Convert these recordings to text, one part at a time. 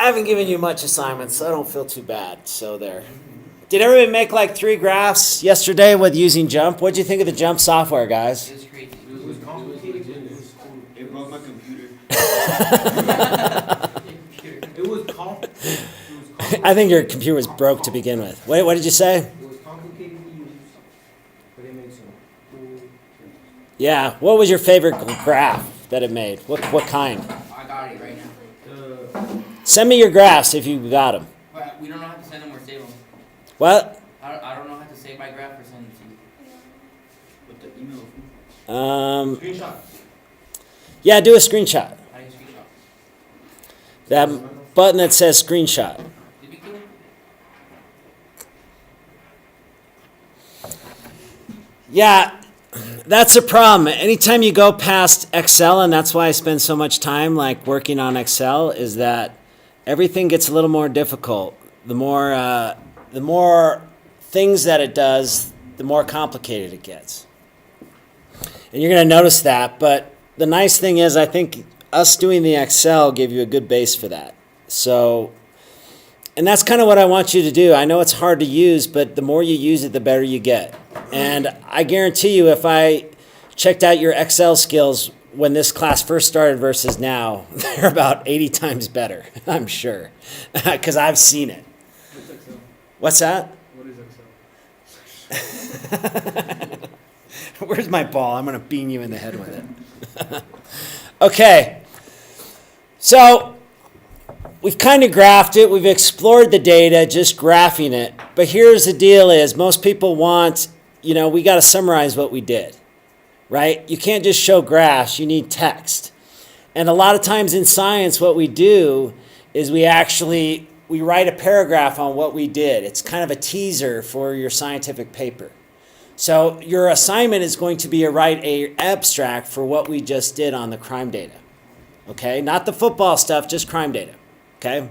haven't given you much assignments, so I don't feel too bad. So there. Did everybody make like 3 graphs yesterday with using Jump? What'd you think of the Jump software, guys? It was crazy. It was complicated. It broke my computer. It was complicated. I think your computer was broke to begin with. Wait, what did you say? It was complicated to use, but it made some cool. Yeah. What was your favorite graph that it made? What kind? I got it right now. Send me your graphs if you got them. But we don't know how to send them or save them. What? I don't know how to save my graph or send them to you. With the email. Screenshot. Yeah, do a screenshot. How do you screenshot? That button that says screenshot. Did we kill him? Yeah, that's a problem. Anytime you go past Excel, and that's why I spend so much time like working on Excel, is that everything gets a little more difficult. The more things that it does, the more complicated it gets. And you're going to notice that. But the nice thing is, I think us doing the Excel gave you a good base for that. So, and that's kind of what I want you to do. I know it's hard to use, but the more you use it, the better you get. And I guarantee you, if I checked out your Excel skills when this class first started versus now, they're about 80 times better, I'm sure, because I've seen it. What's Excel? What's that? What is Excel? Where's my ball? I'm going to bean you in the head with it. Okay. So we've kind of graphed it. We've explored the data, just graphing it. But here's the deal is most people want, we got to summarize what we did, right? You can't just show graphs. You need text. And a lot of times in science, what we do is we write a paragraph on what we did. It's kind of a teaser for your scientific paper. So your assignment is going to be to write an abstract for what we just did on the crime data. Okay? Not the football stuff, just crime data. Okay?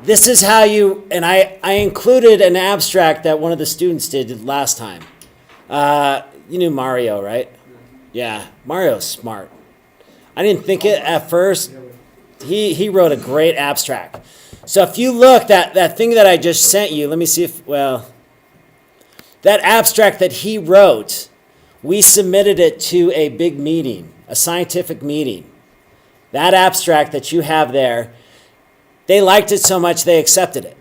This is how and I included an abstract that one of the students did last time. You knew Mario, right? Yeah, Mario's smart. I didn't think it at first. He wrote a great abstract. So if you look, that thing that I just sent you, let me see that abstract that he wrote, we submitted it to a big meeting, a scientific meeting. That abstract that you have there, they liked it so much they accepted it.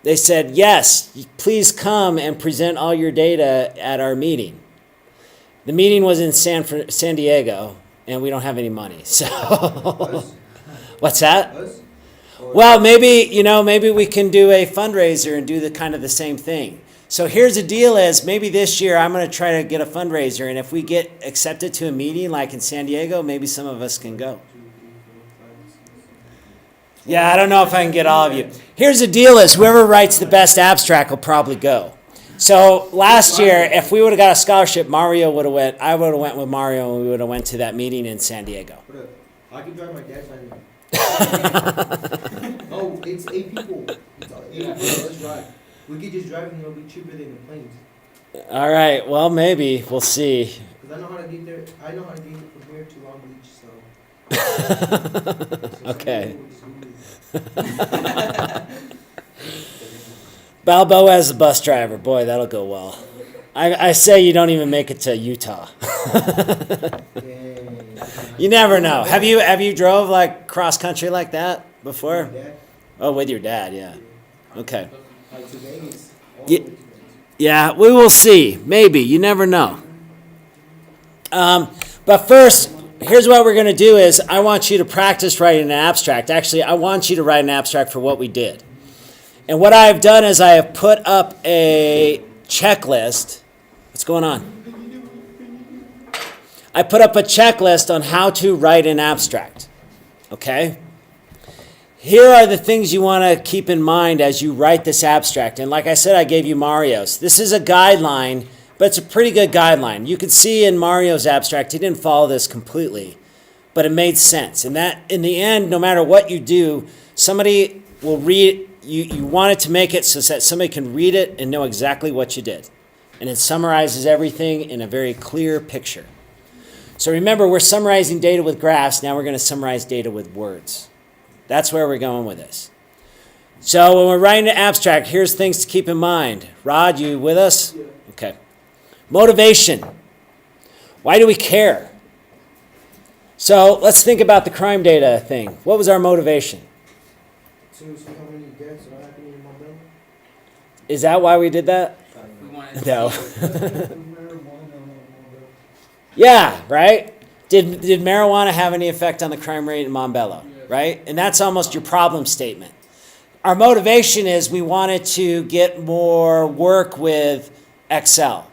They said, yes, please come and present all your data at our meeting. The meeting was in San Diego, and we don't have any money. So, what's that? Well, maybe we can do a fundraiser and do the kind of the same thing. So here's the deal is maybe this year I'm going to try to get a fundraiser, and if we get accepted to a meeting like in San Diego, maybe some of us can go. Yeah, I don't know if I can get all of you. Here's the deal is whoever writes the best abstract will probably go. So last year, if we would have got a scholarship, Mario would have went. I would have went with Mario, and we would have went to that meeting in San Diego. I can drive my dad's van. Oh, it's 8 people. Let's drive. We could just drive and it'll be cheaper than the planes. All right. Well, maybe we'll see. Because I know how to get there. I know how to get from here to Long Beach. So. Okay. Balboa as the bus driver. Boy, that'll go well. I say you don't even make it to Utah. You never know. Have you drove like cross country like that before? Oh, with your dad, yeah. Okay. Yeah, we will see. Maybe. You never know. But first, here's what we're going to do is I want you to practice writing an abstract. Actually, I want you to write an abstract for what we did. And what I've done is I have put up a checklist. What's going on? I put up a checklist on how to write an abstract. Okay? Here are the things you want to keep in mind as you write this abstract. And like I said, I gave you Mario's. This is a guideline, but it's a pretty good guideline. You can see in Mario's abstract, he didn't follow this completely, but it made sense. And that, in the end, no matter what you do, somebody will read. You want it to make it so that somebody can read it and know exactly what you did. And it summarizes everything in a very clear picture. So remember, we're summarizing data with graphs. Now we're going to summarize data with words. That's where we're going with this. So when we're writing an abstract, here's things to keep in mind. Rod, you with us? Yeah. Okay. Motivation. Why do we care? So let's think about the crime data thing. What was our motivation? To see how many deaths are happening in Marbella. Is that why we did that? We wanted to No. see- Yeah, right? Did marijuana have any effect on the crime rate in Montbello? Right? And that's almost your problem statement. Our motivation is we wanted to get more work with Excel.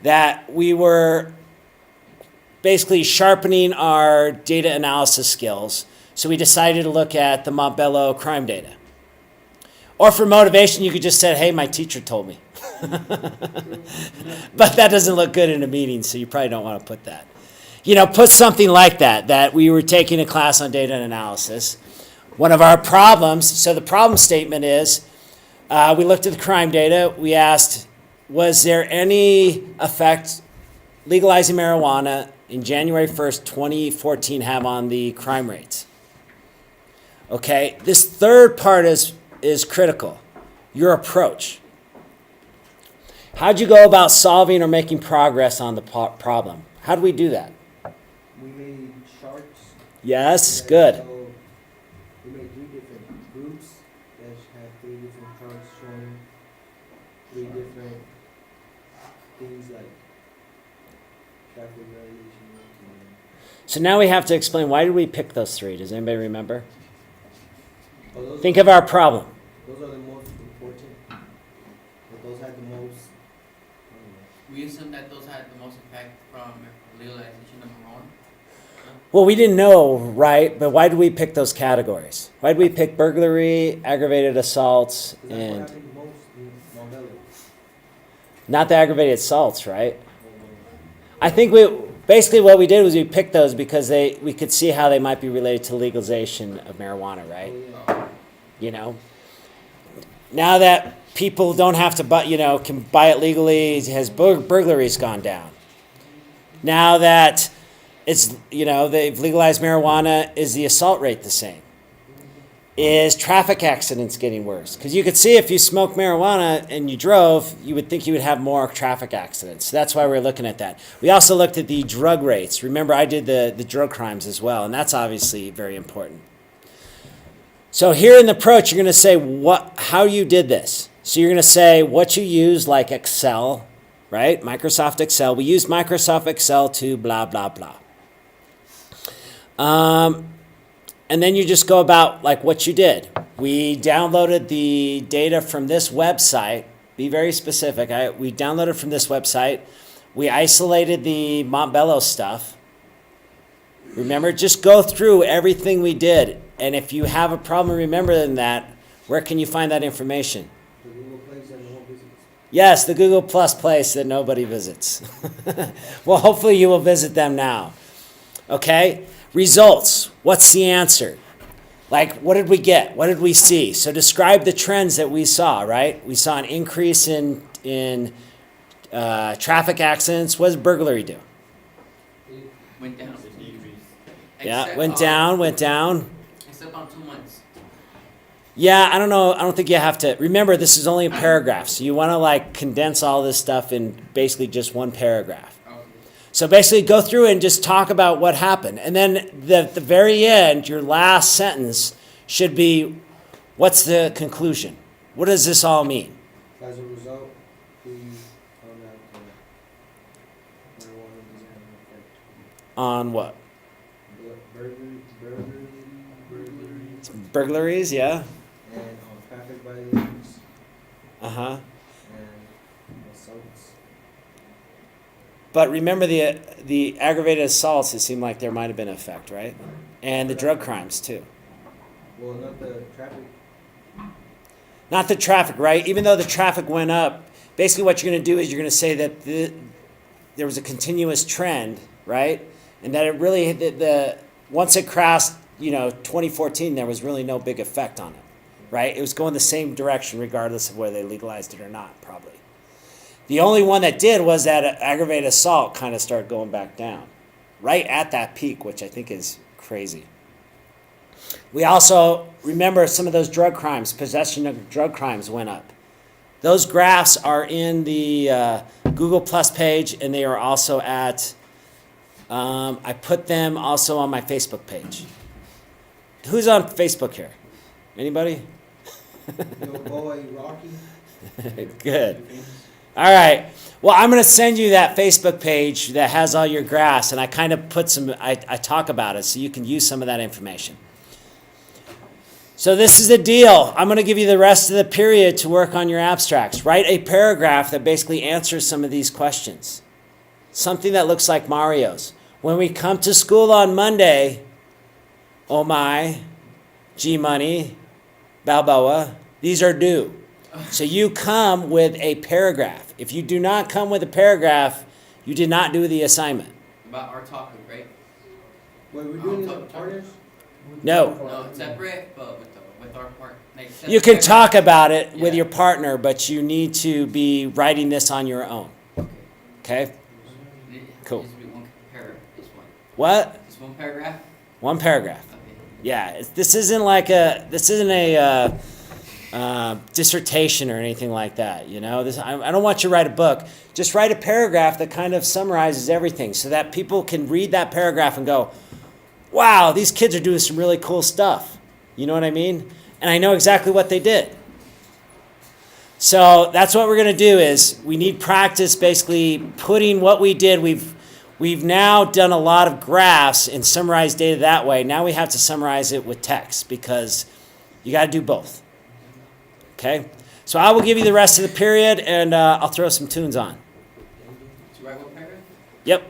That we were basically sharpening our data analysis skills. So we decided to look at the Montbello crime data. Or for motivation, you could just say, hey, my teacher told me. But that doesn't look good in a meeting, so you probably don't want to put that. You know, put something like that, that we were taking a class on data analysis. One of our problems, so the problem statement is, we looked at the crime data, we asked, was there any effect legalizing marijuana in January 1st, 2014 have on the crime rates? Okay, this third part is critical, your approach. How'd you go about solving or making progress on the problem? How do we do that? We made charts. Yes, that good. show- We made 3 different groups that have 3 different charts showing 3 different things like traffic violations and. So now we have to explain, why did we pick those 3? Does anybody remember? Oh, those Think are, of our problem. those are the most important. But those had the most. I don't know. We assumed that those had the most effect from legalization of marijuana. Well, we didn't know, right? But why did we pick those categories? Why did we pick burglary, aggravated assaults, 'Cause that's what and happened the most in Montbello. not the aggravated assaults, right? I think basically what we did was we picked those because we could see how they might be related to legalization of marijuana, right? Oh, yeah. You know, now that people don't have to buy, can buy it legally, has burglaries gone down? Now that it's, they've legalized marijuana, is the assault rate the same? Is traffic accidents getting worse? Because you could see if you smoke marijuana and you drove, you would think you would have more traffic accidents. So that's why we're looking at that. We also looked at the drug rates. Remember, I did the drug crimes as well, and that's obviously very important. So here in the approach, you're going to say how you did this. So you're going to say what you use, like Excel, right? Microsoft Excel. We use Microsoft Excel to blah, blah, blah. And then you just go about like what you did. We downloaded the data from this website. Be very specific. We downloaded from this website. We isolated the Montbello stuff. Remember, just go through everything we did. And if you have a problem remembering that, where can you find that information? The Google place that no one visits. Yes, the Google Plus place that nobody visits. Well, hopefully you will visit them now. Okay? Results. What's the answer? Like, what did we get? What did we see? So describe the trends that we saw, right? We saw an increase in traffic accidents. What does burglary do? Went down. Yeah, Except went on- down. Except on 2 months. Yeah, I don't know. I don't think you have to. Remember, this is only a paragraph. So you want to like condense all this stuff in basically just one paragraph. Okay. So basically go through and just talk about what happened. And then at the very end, your last sentence should be, what's the conclusion? What does this all mean? As a result, we found out that marijuana doesn't have an effect. On what? Burglary, Burglaries, yeah? and on traffic violations Uh-huh. and assaults. But remember the aggravated assaults, it seemed like there might have been an effect, right? And the drug crimes too. Well, not the traffic. Not the traffic, right? Even though the traffic went up, basically what you're going to do is you're going to say that there was a continuous trend, right? And that it really, once it crossed, 2014, there was really no big effect on it, right? It was going the same direction regardless of whether they legalized it or not, probably. The only one that did was that aggravated assault kind of started going back down, right at that peak, which I think is crazy. We also remember some of those drug crimes, possession of drug crimes went up. Those graphs are in the Google Plus page, and they are also at, I put them also on my Facebook page. Who's on Facebook here? Anybody? Your boy Rocky. Good. All right. Well, I'm going to send you that Facebook page that has all your graphs, and I kind of put some, I talk about it so you can use some of that information. So this is the deal. I'm going to give you the rest of the period to work on your abstracts. Write a paragraph that basically answers some of these questions. Something that looks like Mario's. When we come to school on Monday, oh my, G-Money, Balboa, these are due. So you come with a paragraph. If you do not come with a paragraph, you did not do the assignment. About our topic, right? Wait, we're doing it with partners? No. No, it's separate, but with our part. Like, set You can the talk about it with Yeah. your partner, but you need to be writing this on your own. paragraph. Okay? Okay. Cool. Just one paragraph. Just one. What? Just one paragraph. One paragraph. Okay. Yeah, this isn't a dissertation or anything like that. You know, I don't want you to write a book. Just write a paragraph that kind of summarizes everything, so that people can read that paragraph and go, "Wow, these kids are doing some really cool stuff." You know what I mean? And I know exactly what they did. So that's what we're going to do. Is we need practice, basically putting what we did. We've now done a lot of graphs and summarized data that way. Now we have to summarize it with text, because you got to do both. Okay? So I will give you the rest of the period, and I'll throw some tunes on. To write one paragraph? Yep.